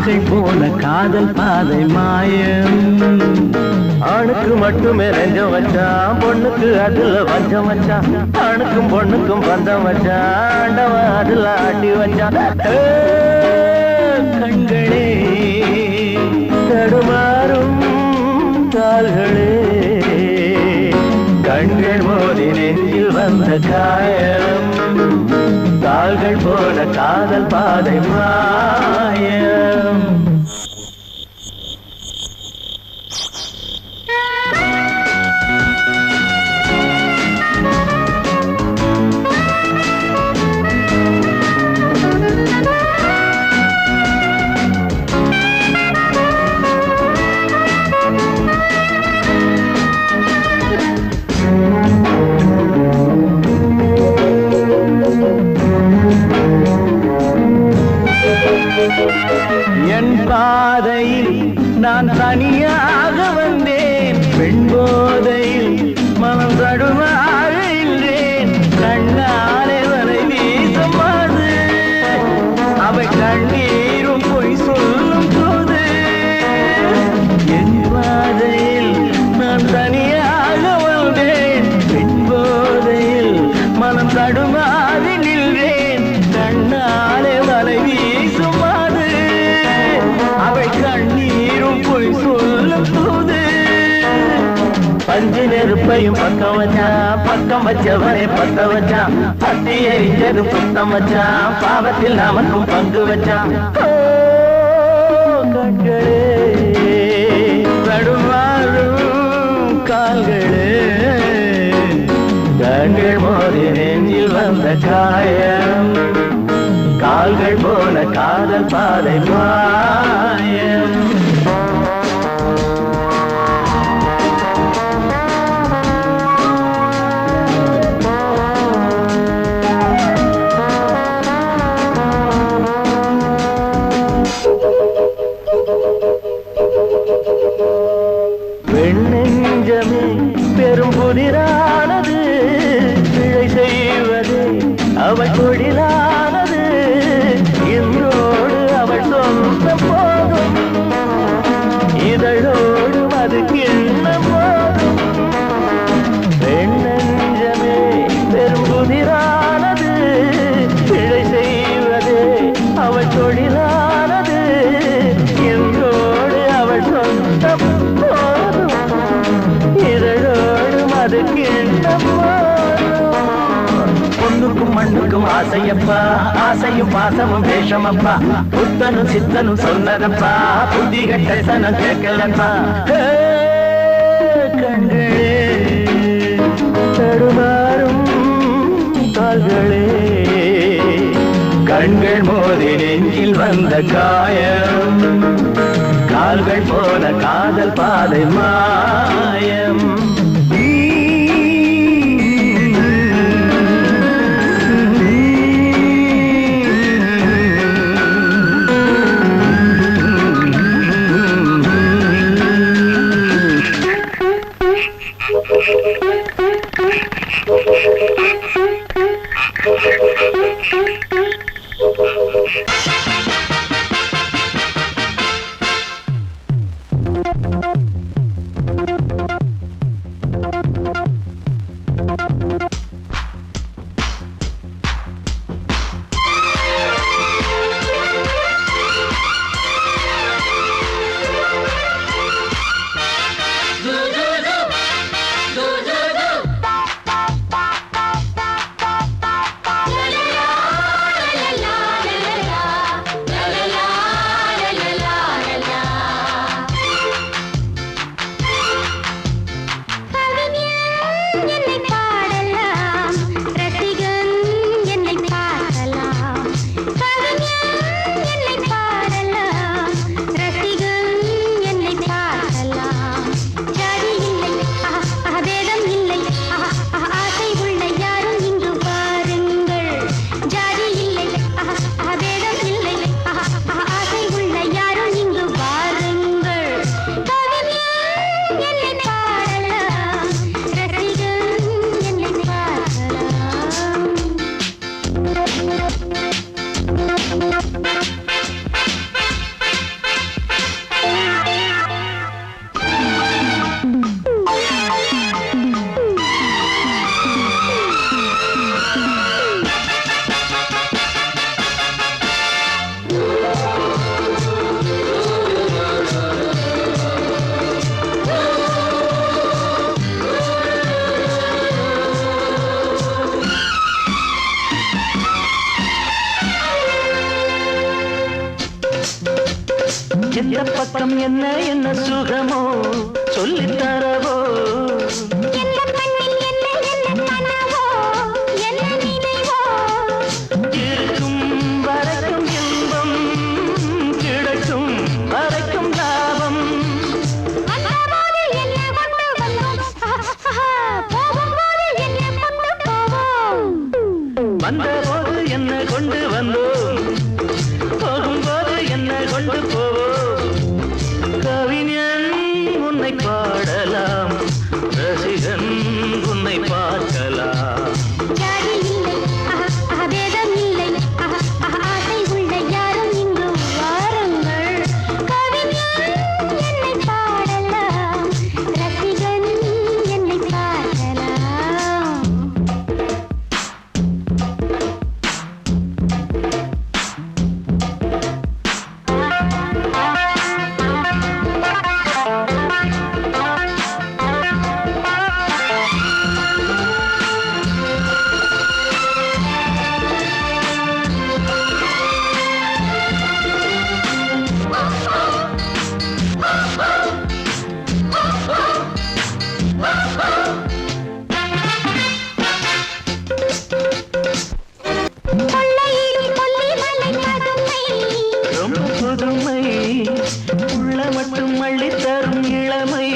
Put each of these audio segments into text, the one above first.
கால்கள் போன காதல் பாதை மாயம். ஆணுக்கு மட்டுமே நெஞ்சம் வச்சான், பொண்ணுக்கு அதுல வஞ்சம் வச்சான். ஆணுக்கும் பொண்ணுக்கும் பந்தம் வச்சான், ஆண்டவன் அதுல ஆட்டி வச்சான். கண்களே தடுமாறும் கால்களே, கண்கள் மோதி நெஞ்சில் வந்த காயம். கால்கள் போல காதல் பாதை மாயம். என் பாதையில் நான் தனியாக வந்தேன், பெண் போதையில் மனம் தடுமாறுகின்றேன். கண்ணாலே வரை வீசமாது, அவை கண்ணீரும் பொய் சொல்லும் போது. என் பாதையில் நான் தனியாக வந்தேன், பெண் போதையில் மனம் தடுமாறி நின்றேன். கண்ணாலே வரை வீசுமாது, அவை கண்ணீரும் பொய் சொல்லும் போது. பஞ்சு நெருப்பையும் பக்கம் வச்சான், பக்கம் வச்சவனை பத்த வச்சான். பத்தி எரிஞ்சதும் சுத்தம் வச்சான், பாவத்தில் நமக்கும் பங்கு வச்சான். கண்களே தடுமாறும் கால்களே, கண்கள் மோதி நெஞ்சில் வந்த காயம். கால்கள் போல காதல் பாதை மாயம். பெண்ணெஞ்சமே பெரும் புதிரானது, பிழை செய்வது அவள் தொழிலானது. இன்றோடு அவள் சொந்த போதும், இதழோடு அது கிண்ண போதும். பெண்ணெஞ்சமே பெரும் புதிரானது, பிழை செய்வது அவள் தொழிலானது. இன்றோடு அவள் சொந்த போதும், இதழோடு அது கிண்ண போதும். பொண்ணுக்கும் மண்ணுக்கும் ஆசையப்பா, ஆசையும் பாசமும் வேஷமப்பா. புத்தனும் சித்தனும் சொன்னதப்பா, புத்தி கட்ட சனம் கேட்கலப்பா. கண்களே தடுமாறும் கால்களே, கண்கள் மோதி நெஞ்சில் வந்த காயம். கால்கள் போல காதல் பாதை மாயம். எந்த பக்கம் என்ன என்ன சுகமோ சொல்லித் தரவோ இருக்கும் வரைக்கும் இன்பம் கிடைக்கும் வரைக்கும் லாபம் வந்தபோது என்ன கொண்டு வந்தோம் போகும்போது என்ன கொண்டு போவோம் கவிஞன் உன்னை பாடலாம் ரசிகன் உன்னை பார்க்கலாம் உள்ள மட்டும் அள்ளி தரும் இளமை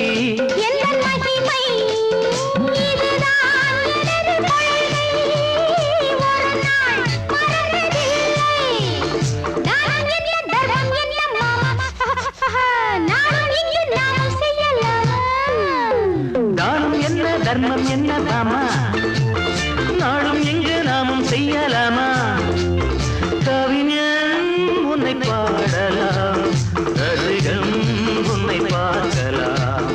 தானம் என்ன தர்மம் என்ன தாமா நாளும் எங்கு நாமும் செய்யலாமா கவிஞன் உன்னை பாடலாம் ரசிகன் உன்னை பார்க்கலாம்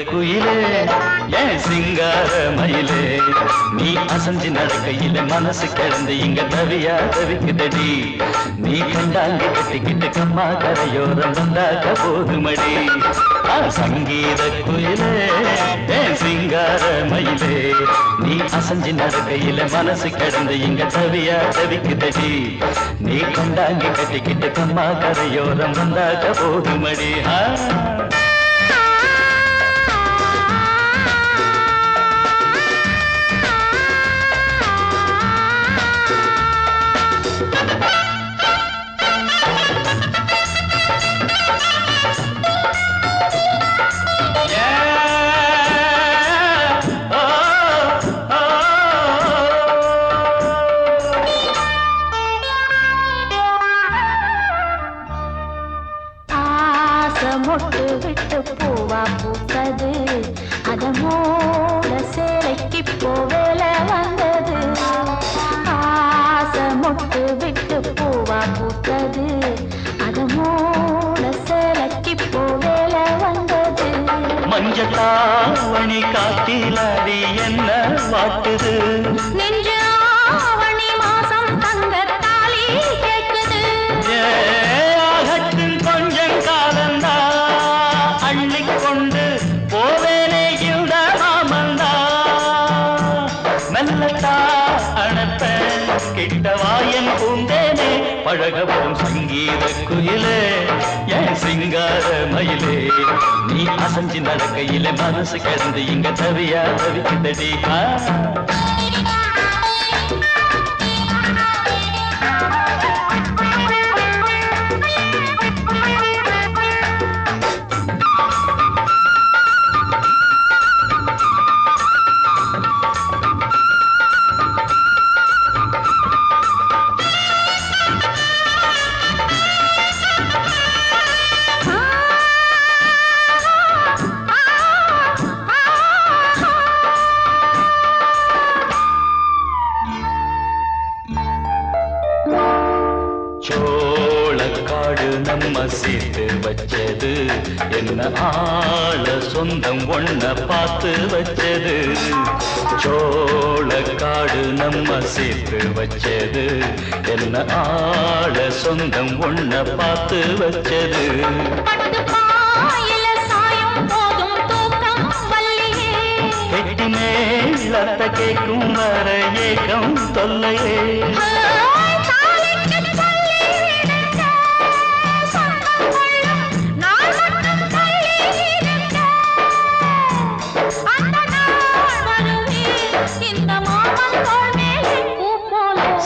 குயிலே ஏன் சிங்கார மயிலே நீ அசஞ்சு நடக்கையில மனசு கிடந்து இங்க தவியா தவிக்குதடி நீ கண்டாங்கி கட்டிக்கிட்டு கம்மா கரையோரம் வந்தாக்க போதுமடி சங்கீத குயிலே ஏன் சிங்கார மயிலே நீ அசஞ்சு நடக்கையில மனசு கிடந்து இங்க தவியா தவிக்குதடி நீ கண்டாங்கி கட்டிக்கிட்டு கம்மா கரையோரம் வந்தாக்க போதுமடி மொட்டு விட்டு பூவா பூத்தது அத மூட சேலைக்கு போவேல வந்தது ஆசை மொட்டு விட்டு பூவா பூத்தது அத மூட சேலைக்கு போவேல வந்தது மஞ்சளாவணி காட்டிலாடி என்ன வாட்டுது நெஞ்சு ஆவணி மாசம் தங்க தாலி கேட்குது ஆகட்டும் கொஞ்சம் காலந்தா அள்ளிக்கொண்டு போவேனே இந்த மாமந்தா மெல்லத்தா அணப்ப கிட்டவாயன் பூந்தேனே பழகவும் சங்கீத குயிலே என் சிங்கார மயிலே நீ அசஞ்சி நடக்கையில மனசு கிடந்து இங்க தவியா தவிக்குதடி சோளக்காடு நம்ம சேர்த்து வச்சது என்ன ஆள சொந்தம் ஒன்ன பார்த்து வச்சது சோளக்காடு நம்ம சேர்த்து வச்சது என்ன ஆள சொந்தம் ஒன்ன பார்த்து வச்சது கெட்டி மேலத்த கேட்கும் வர ஏகம் தொல்லையே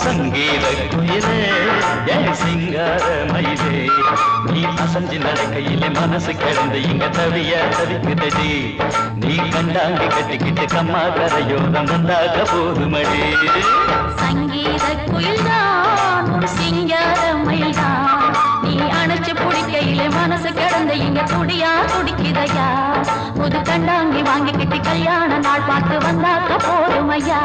சங்கீத குயிலே என் சிங்கார மயிலே நீ அசஞ்சு நடக்கையில மனசு கிடந்து இங்க தவிய தவிக்குதடி நீ கண்டாங்கி கட்டிக்கிட்டு கம்மா கரையோரம் வந்தாக போதுமடி சங்கீத குயில்தான் சிங்கார மயில்தான் நீ அணைச்சு பிடிக்கையில மனசு கிடந்து இங்க துடியா துடிக்குதையா புது கண்டாங்கி வாங்கிக்கிட்டு கல்யாண நாள் பார்த்து வந்தாக்க போதுமையா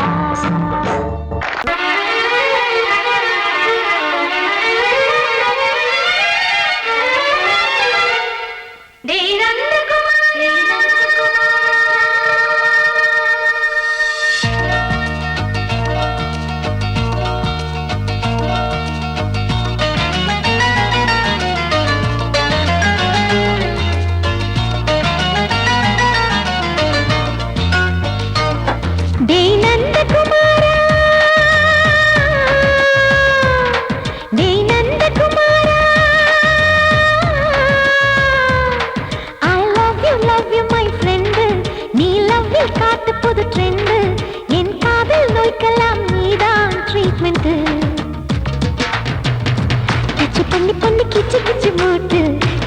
கிச்சு கிச்சு மூட்டு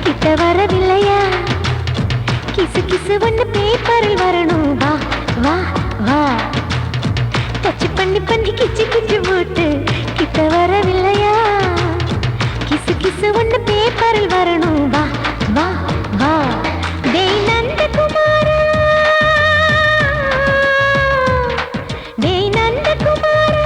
கிட்ட வரவில்லையா கிசு கிசு ஒண்ணு பேப்பரில் வரணும் வா வா வா டச் பண்ணி பண்ணி கிச்சு கிச்சு மூட்டு கிட்ட வரவில்லையா கிசு கிசு ஒண்ணு பேப்பரில் வரணும் வா வா வா டேய் நந்தகுமாரா டேய் நந்தகுமாரா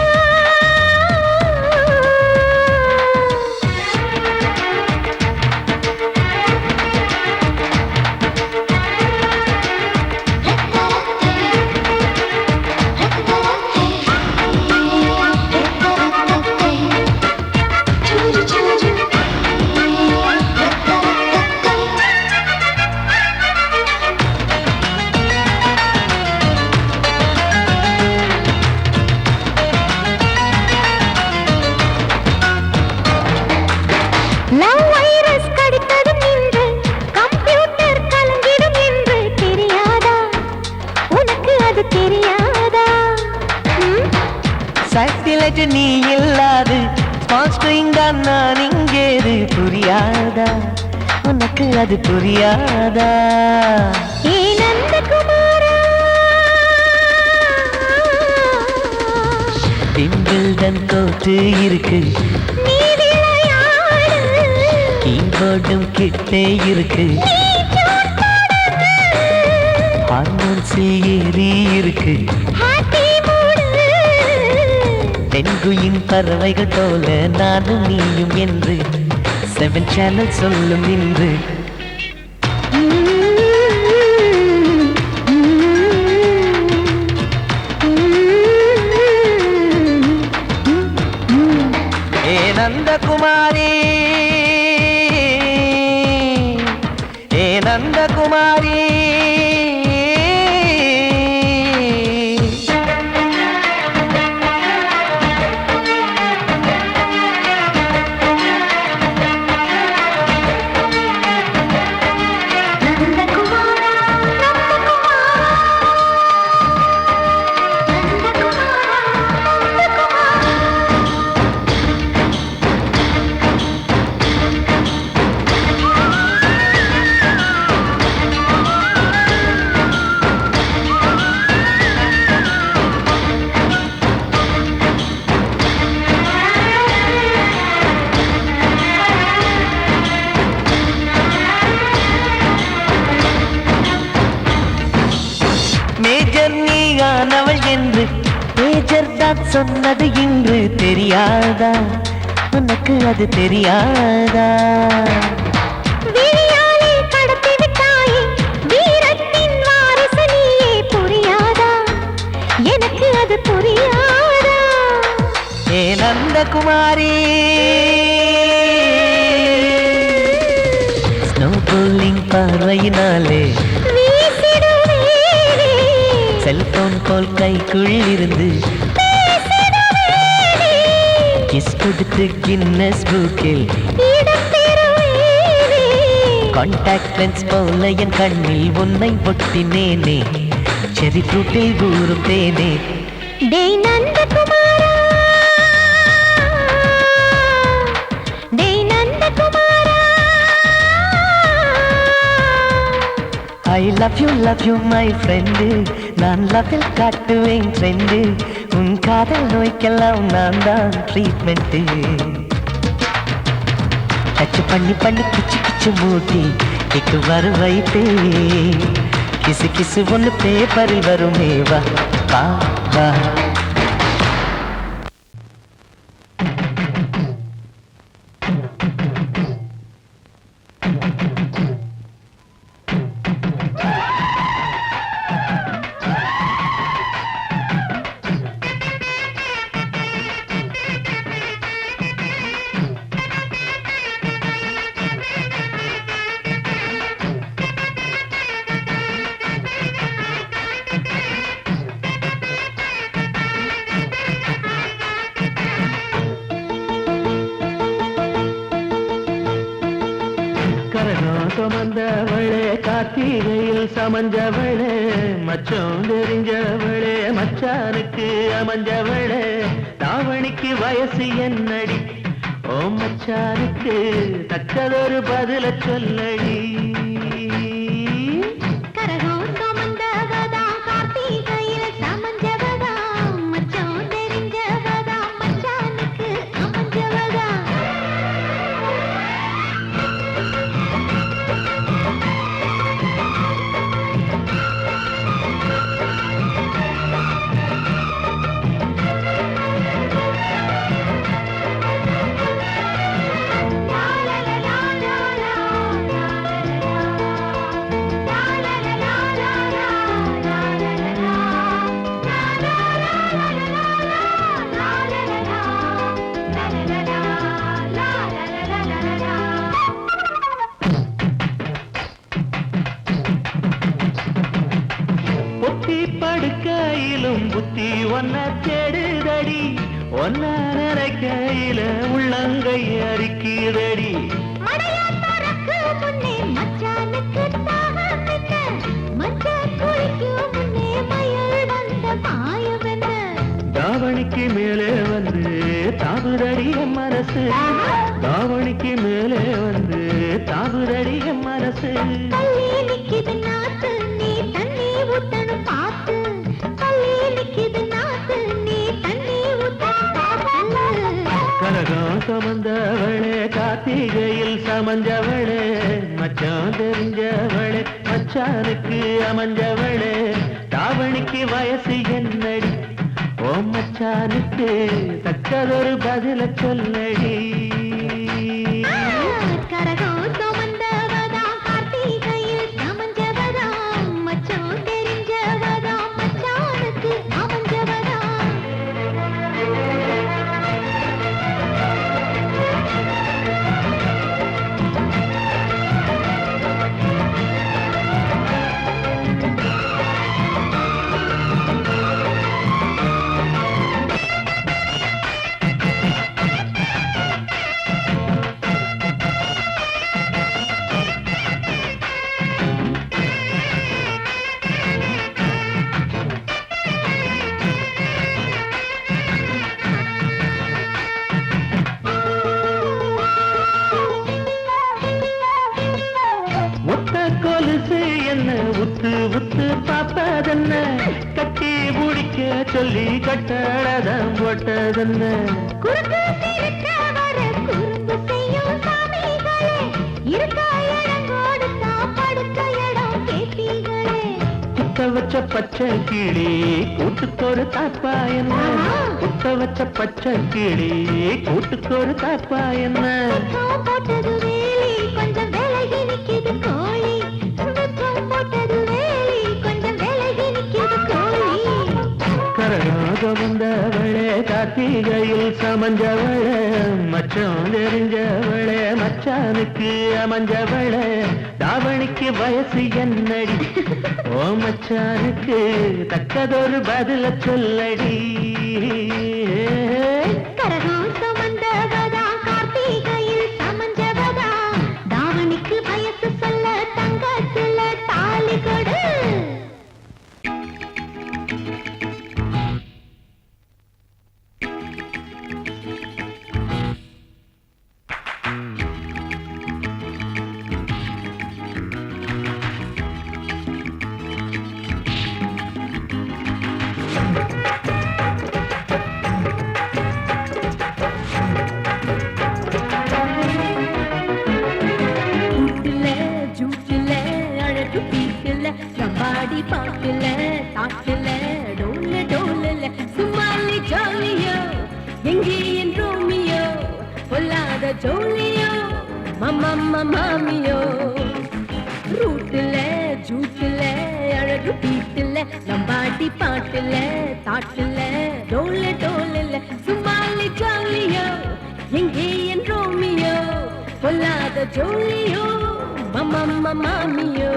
நீ இல்லாது ஸ்மால் ஸ்ட்ரிங் தான் நான் இங்கேது புரியாதா உனக்கு அது புரியாதா ஏ நந்தகுமாரா திம்பிள்டன் கோட்டு இருக்கு நீ விளையாடு போர்டும் கிட்டே இருக்கு ஹார்மோன்ஸில் ஏறி இருக்கு தென்குயின் பறவைகள் போல நானும் நீயும் என்று 7 சேனல் சொல்லும் இன்று நந்தகுமாரி ஏ நந்தகுமாரி மேஜர் நீயானவள் என்று மேஜர் தான் சொன்னது இன்று தெரியாதா உனக்கு அது தெரியாதா விழியாலே கடத்தி விட்டாயே வீரத்தின் வாரிசு நீயே புரியாதா எனக்கு அது புரியாதா ஏ நந்தகுமாரி ஸ்னோ போலிங் பார்வையினாலே செல்போன் போல் கைக்குள் இருந்து கிஸ் கொடுத்து கின்னஸ் புக்கில் கான்டாக்ட் லென்ஸ் போல என் கண்ணில் உன்னை ஒட்டினேனே செரி ஃப்ரூட்டில் ஊறும் தேனே டேய் நந்தகுமாரா டேய் நந்தகுமாரா I love you my friend நான் லவ்வில் காட்டுவேன் ட்ரெண்டு உன் காதல் நோய்க்கெல்லாம் நான் தான் ட்ரீட்மெண்ட் டச் பண்ணி பண்ணி கிச்சு கிச்சு மூட்டி கிக்கு வர வைத்தே கிசு கிசு ஒன்று பேப்பரில் வருமே வா வா வா சுமந்தவளே கார்த்திகையில் சமஞ்சவளே மச்சம் தெரிஞ்சவளே மச்சானுக்கு அமைஞ்சவளே தாவணிக்கு வயசு என்னடி ஓ மச்சானுக்கு தக்கதொரு பதில சொல்லடி படுக்கையிலும் புத்தி ஒன்ன தேடுதடி ஒன்ன நினைக்கையில உள்ளங்கை அரிக்குதடி தாவணிக்கு மேலே வந்து தாவுதடி மனசு தாவணிக்கு மேலே வந்து தாவுதடி மனசு கனகம் சுமந்தவளே கார்த்திகையில் அமைஞ்சவளே மச்சான் தெரிஞ்சவளே மச்சானுக்கு அமைஞ்சவளே தாவணிக்கு வயசு என்னடி ஓ மச்சானுக்கு தக்கதொரு பதில சொல்லடி கரகம் சுமந்தவதா கார்த்திகையில் அமைஞ்சவதா மச்சான் தெரிஞ்சவதா மச்சானுக்கு அமைஞ்சவதா கொலுசு என்ன உத்து உத்து பார்ப்பதென்ன கட்டி முடிக்க சொல்லி கட்டழதம் போட்டதென்ன குறுக்கு சிறுக்க வர குறும்பு செய்யும் சாமிகளே இருக்க இடம் கொடுத்தா படுக்க இடம் கேட்டீங்களே குத்த வச்ச பச்சை கிளி கூட்டுக்கொரு தாப்பா என்ன குத்த வச்ச பச்சை கிளி கூட்டுக்கொரு தாப்பா என்ன போட்டது வேலி கொஞ்சம் விலகி நிக்குது கோழி போட்டது வேலி கொஞ்சம் விலகி நிக்குது கோழி கரகாக வந்தவளே கார்த்திகையில் சமஞ்சவளே மச்சான் தெரிஞ்சவளே மச்சானுக்கு அமைஞ்சவளே தாவணிக்கு வயசு என்னடி ஓ மச்சானுக்கு தக்கதொரு பதில சொல்லடி கரகம் சுமந்தவதா கார்த்திகையில் சமஞ்சவதா தாவணிக்கு வயசு சொல்ல தங்கத்துல தாலி கொடு பாடி பாட்டுல தாட்டுல டோல டோலல சும்மாலி ஜாலியோ எங்கே என் ரோமியோ பொல்லாத ஜோலியோ மம்மம்மா மாமியோ ரூட்டுல ஜூட்டுல அழகு பீட்டுல நம்பாடி பாட்டுல தாட்டுல டோல டோலல சும்மாலி ஜாலியோ எங்கே என் ரோமியோ பொல்லாத ஜோலியோ மம்மம்மா மாமியோ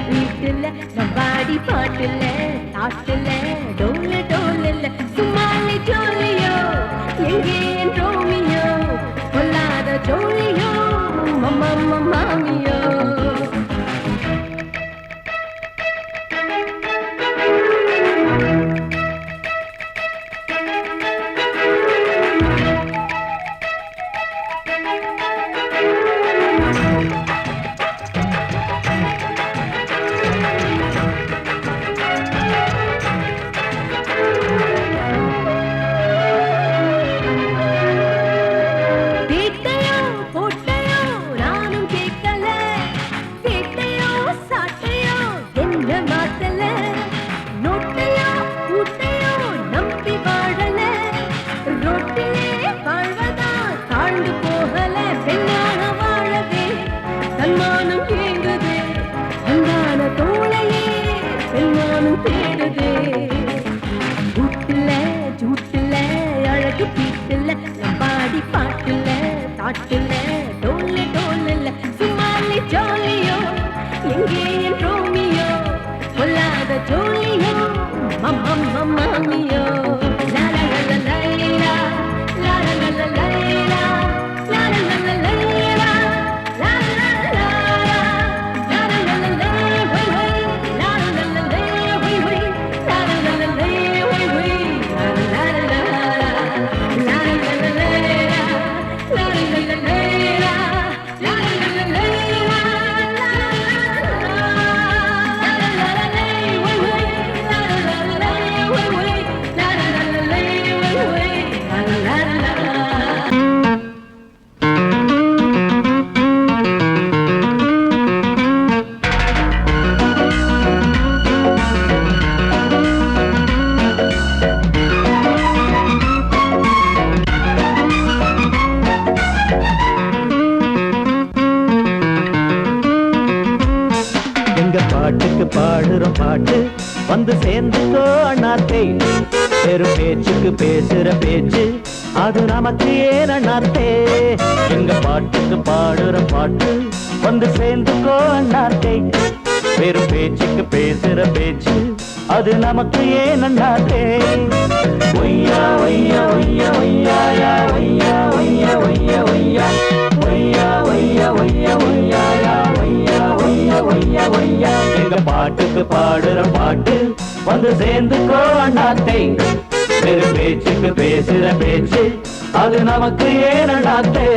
வீட்டுல நம்பாடி பாட்டுல தாட்டுல டோல டோலல சும்மாலி ஜோலியோ எங்கே என் ரோமியோ பொல்லாத ஜோலியோ மம்மம்மா மாமியோ பொல்லாத ஜோலியோ மம்மம்ம மாமியோ லா லா லா லா லா லா லா லா லா லா லா லா லா லா லா பாட்டுக்கு பாடுறோம் பாட்டு வந்து சேர்ந்துக்கோ அண்ணாத்தே பெரும் பேச்சுக்கு பேசுற பேச்சு அது நமக்கு ஏன் அண்ணாத்தே எங்க பாட்டுக்கு பாடுற பாட்டு வந்து சேர்ந்துக்கோ அண்ணாத்தே பெரும் பேச்சுக்கு பேசுற பேச்சு அது நமக்கு ஏன் அண்ணாத்தே ஒய்யா ஒய்யா ஒய்யா ஒய்யா ஒய்யா ஒய்யா ஒய்யா ஒய்யா ஒய்யா ஒய்யா ஒய்யா ஒய்யா ஒய்யா ஒய்யா ஒய்யா ஒய்யா எங்க பாட்டுக்கு பாடுற பாட்டு வந்து சேர்ந்துக்கோ அண்ணாத்தை பெரும் பேச்சுக்கு பேசுற பேச்சு அது நமக்கு ஏன் அண்ணாத்தே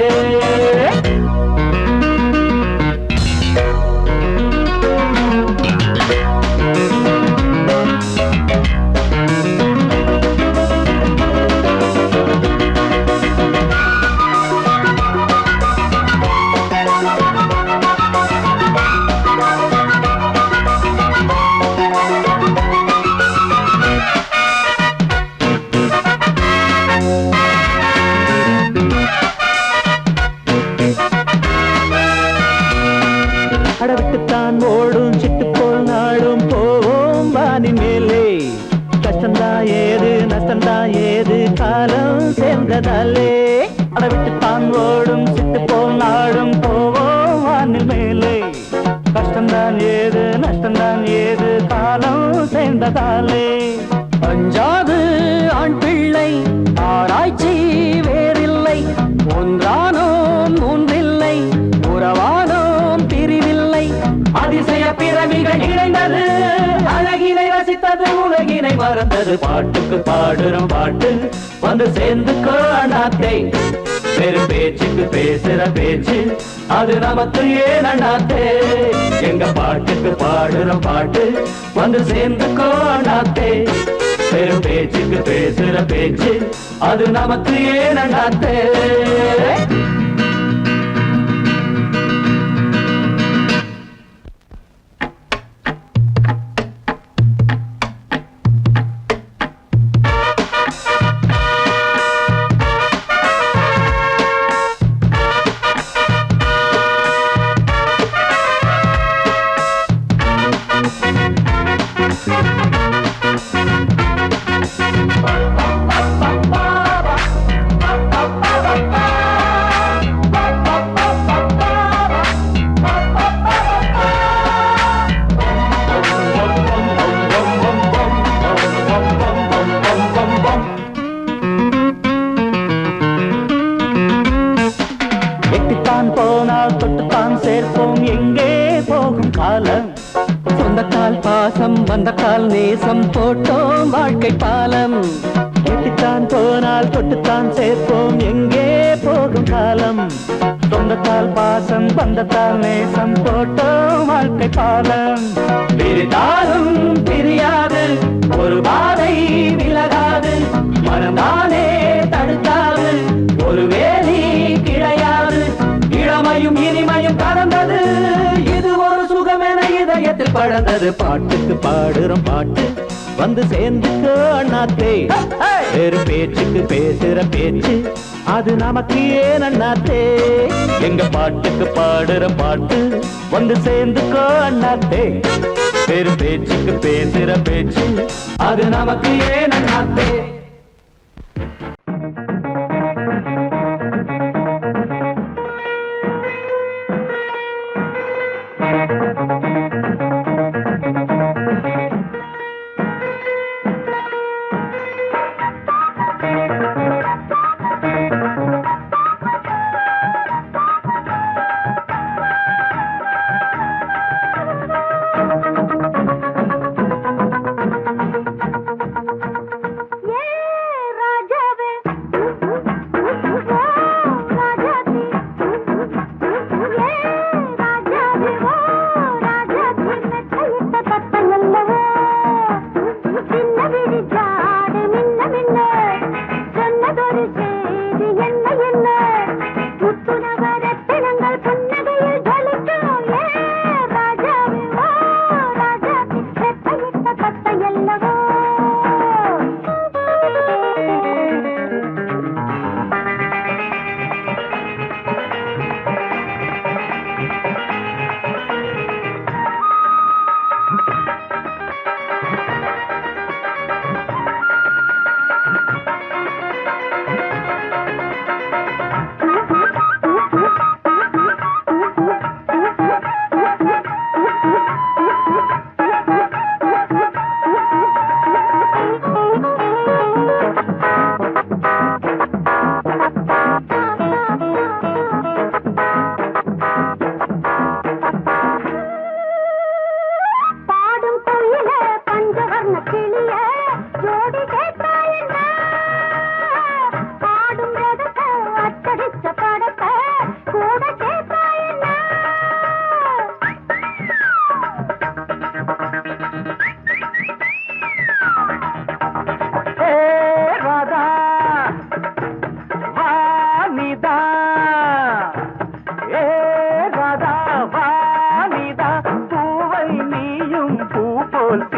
அடவிட்டுத்தான் ஓடும் சிட்டு போல் நாடும் போவோம் வானி மேலே கஷ்டந்தா ஏது நஷ்டந்தா ஏது காலம் சேர்ந்ததாலே அடவிட்டுத்தான் ஓடும் சிட்டு போல் நாடும் போவோம் வானி மேலே கஷ்டந்தான் ஏது நஷ்டந்தான் ஏது காலம் சேர்ந்ததாலே அஞ்சாது ஆண் பிள்ளை ஆராய்ச்சி வேறில்லை ஒன்றானோம் மூன்றில்லை உறவானோம் பிரிவில்லை அதிசய பிறவிகள் இணைந்தது அழகினை ரசித்தது உலகினை மறந்தது பாட்டுக்கு பாடுறோம் பாட்டு வந்து சேர்ந்துக்கோ அண்ணாத்தை பெரும் பேச்சுக்கு பேசுற பேச்சு அது நமக்கு ஏன் அண்ணாத்தே எங்க பாட்டுக்கு பாடுறோம் பாட்டு வந்து சேர்ந்துக்கோ அண்ணாத்தே பெரும் பேச்சுக்கு பேசுற பேச்சு அது நமக்கு ஏன் அண்ணாத்தே எட்டித்தான் போனால் தொட்டுத்தான் சேர்ப்போம் எங்கே போகும் காலம் சொந்த கால் பாசம் வந்த கால் நேசம் போட்டோம் வாழ்க்கை பாலம் எட்டித்தான் போனால் தொட்டுத்தான் சேர்ப்போம் எங்கே போகும் காலம் சொந்த கால் பாசம் வந்த கால் நேசம் போட்டோம் வாழ்க்கை பாலம் பிரிதாலும் பிரியாது ஒரு பாதை விலகாது மனம்தானே தடுக்காது ஒரு வேலி கிடையாது இளமையும் இனிமையும் கலந்தது இது ஒரு சுகமென இதயத்தில் பழந்தது பாட்டுக்கு பாடுறோம் பாட்டு வந்து சேர்ந்துக்கோ அண்ணாத்தே வேறு பேச்சுக்கு பேசுற பேச்சு அது நமக்கு ஏன் அண்ணாத்தே எங்க பாட்டுக்கு பாடுற பாட்டு வந்து சேர்ந்துக்கோ அண்ணாத்தே வேறு பேச்சுக்கு பேசுற பேச்சு அது நமக்கு ஏன் அண்ணாத்தே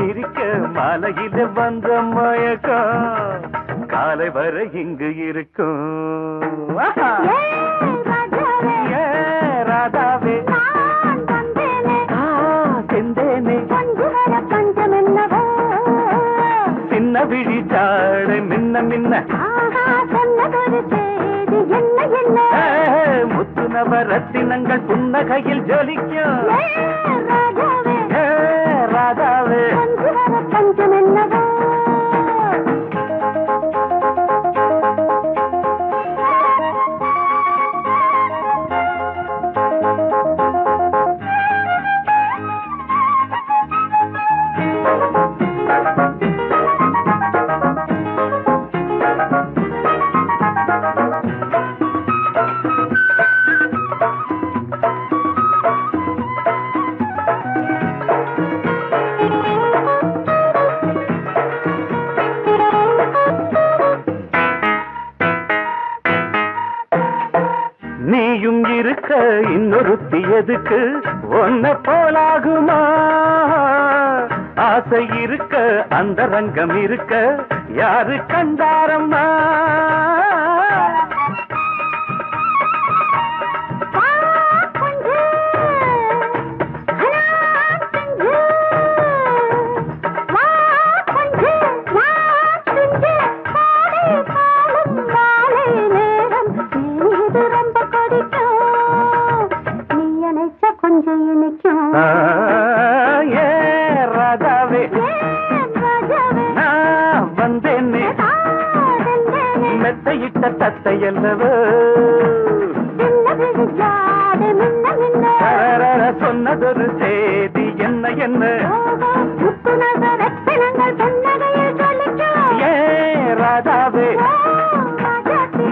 சிரிக்க மாலையில வந்த மயக்கம் காலை வரை இங்கு இருக்கும் ராதாவே செந்தேனே சின்ன விழி சாடு மின்ன மின்ன முத்து நவரத்தினங்கள் புன்னகையில் ஜொலிக்கும் ராதாவே நீயும் இருக்க இன்னொருத்தி எதுக்கு ஒன்ன போலாகுமா ஆசை இருக்க அந்த ரங்கம் இருக்க யாரு கண்டாரம்மா ராதாவே நான் வந்தேனே மெத்தையிட்ட தத்தையல்லவோ சொன்னதொரு செய்தி என்ன என்ன ஏ ராதாவே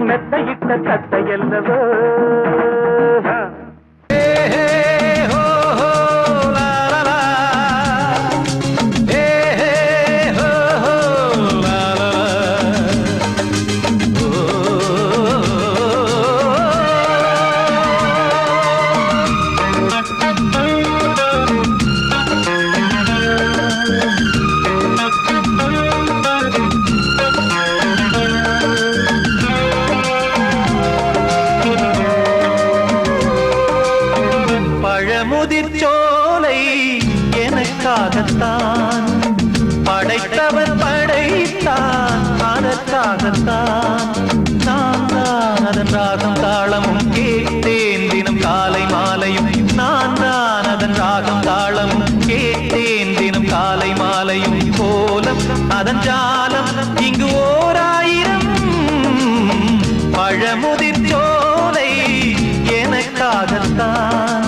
மெத்தையிட்ட தத்தையல்லவோ பழமுதிர்ச்சோலை எனக்காகத்தான் படைத்தவன் படைத்தான் அதற்காகத்தான் நான் தான் அதன் ராகம் தாளமும் கேட்டேன் தினம் காலை மாலையும் நான் தான் அதன் ராகம் தாளமும் கேட்டேன் தினம் காலை மாலையும் கோலம் அதன் ஜாலம் இங்கு ஓராயிரம் பழமுதிர்ச்சோலை எனக்காகத்தான்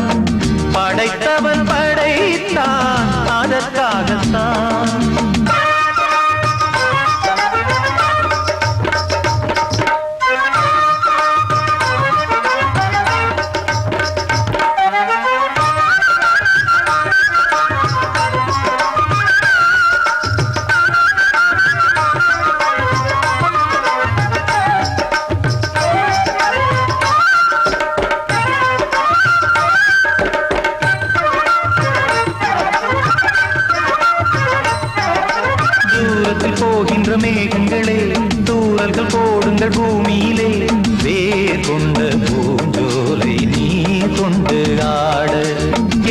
படைத்தவன் படைத்தான் அதற்காகத்தான் போகின்ற மேகங்களே தூரல்கள் போடுங்கள் பூமியிலே வேர் கொண்ட பூஞ்சோலை நீ கொண்டு ஆட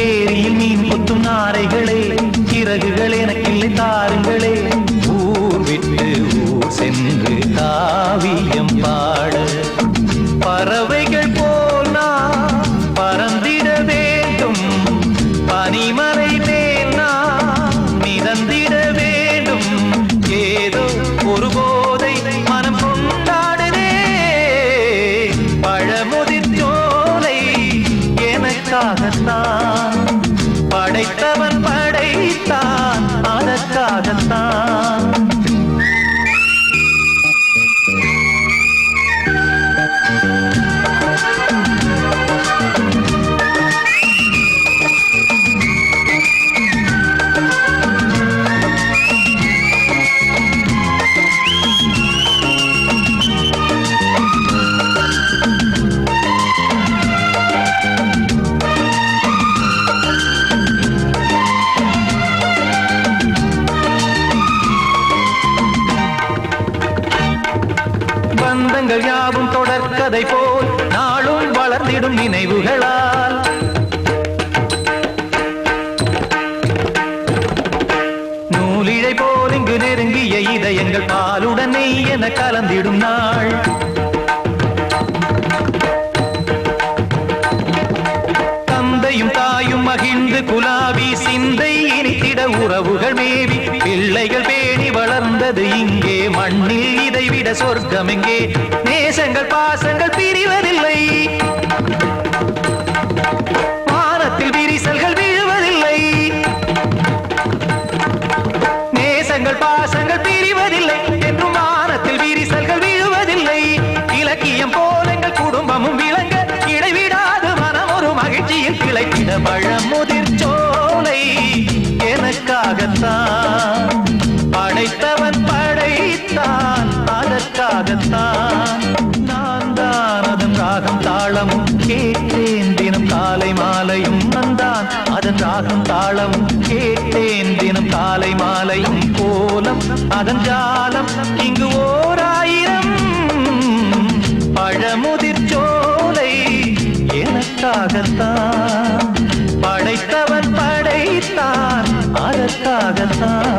ஏரியில் மீன் கொத்தும் நாரைகளே இறகுகள் எனக்கில்லை தாருங்களே ஊர் விட்டு ஊர் சென்று காவியம் பாட பறவைகள் போல் நான் பறந்திட வேண்டும் பனிமலை மேல் நான் மிதந்திட வேண்டும் ஏதோ ஒரு போதை மனம் கொண்டாடுதே காலங்கள் யாவும் தொடர்கதை போல் நாளும் வளர்ந்திடும் நினைவுகளால் நூலிழை போல் இங்கு நெருங்கிய இதயங்கள் பாலுடன் நெய் என கலந்திடும் நாள் தந்தையும் தாயும் மகிழ்ந்து குலாவி சிந்தை இனித்திட உறவுகள் மேவி பிள்ளைகள் பேணி வளர்ந்தது இங்கே மண்ணில் இதைவிட சொர்க்கம் எங்கே நேசங்கள் பாசங்கள் பிரிவதில்லை வானத்தில் விரிசல்கள் விழுவதில்லை நேசங்கள் பாசங்கள் பிரிவதில்லை என்றும் வானத்தில் விரிசல்கள் விழுவதில்லை இலக்கியம் போல எங்கள் குடும்பமும் விளங்க இடைவிடாது மனம் ஒரு மகிழ்ச்சியில் கிளைத்திட பழமுதிர் சோலை எனக்காகத்தான் படைத்தவன் படைத்தான் அதற்காகத்தான் நான் தான் அதன் ராகம் தாளமும் கேட்டேன் தினம் காலை மாலையும் வந்தான் அதன் ராகம் தாளமும் கேட்டேன் தினம் காலை மாலையும் கோலம் அதன் ஜாலம் இங்கு ஓர் ஆயிரம் பழமுதிர் சோலை எனக்காகத்தான் படைத்தவன் படைத்தான் அதற்காகத்தான்